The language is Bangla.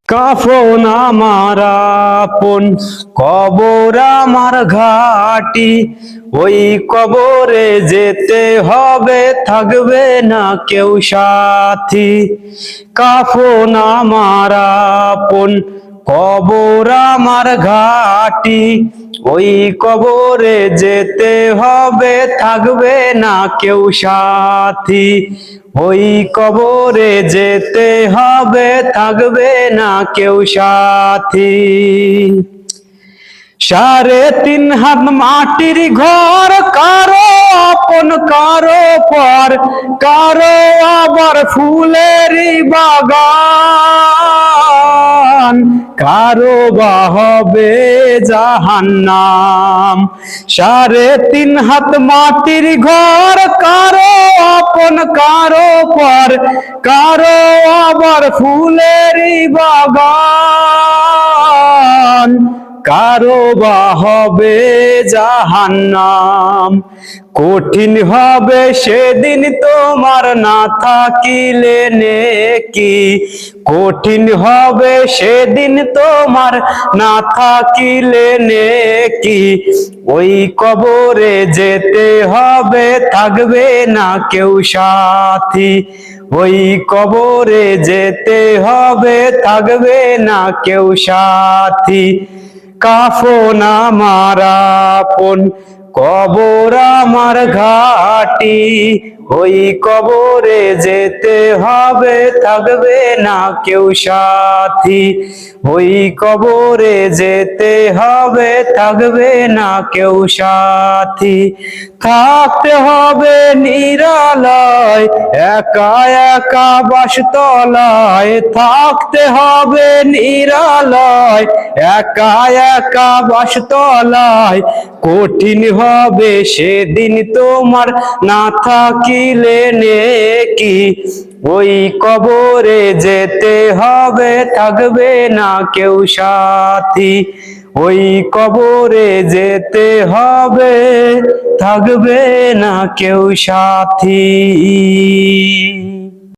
কাফন আমার আপন, কবর আমার ঘাটি। ওই কবরে যেতে হবে, থাকবে না কেউ সাথী। কাফন আমার আপন, কবর আমার ঘাটি। ওই কবরে যেতে হবে, থাকবে না কেউ সাথী। ওই কবরে যেতে হবে, থাকবে না কেউ সাথী। 3.5 হাত মাটির ঘর, কারো আপন কারো পর, কারো আবার ফুলেরই বাগান, কারো বা হবে জাহান্নাম। 3.5 হাত মাটির ঘর, কারো আপন কারো পর, কারো আবার ফুলেরই বাগান, কারো বা হবে জাহান্নাম। কঠিন হবে সেদিন তোমার না থাকিলে নেকি, কঠিন হবে সেদিন তোমার না থাকিলে নেকি। ওই কবরে যেতে হবে, থাকবে না কেউ সাথী। ওই কবরে যেতে হবে, থাকবে না কেউ সাথী। কাফন আমার আপন, কবর আমার ঘাটি। ওই কবরে যেতে হবে, থাকবে না কেউ সাথী। ওই কবরে যেতে হবে, থাকবে না কেউ সাথী। থাকতে হবে নিরালয়, একা একা বাসতলায়। থাকতে হবে নিরালয়, একা একা বাসতলায়। কঠিন হবে সেদিন তোমার না থাকিলে নেকি। ওই কবরে যেতে হবে, থাকবে না কেউ সাথী। ওই কবরে যেতে হবে, থাকবে না কেউ সাথী।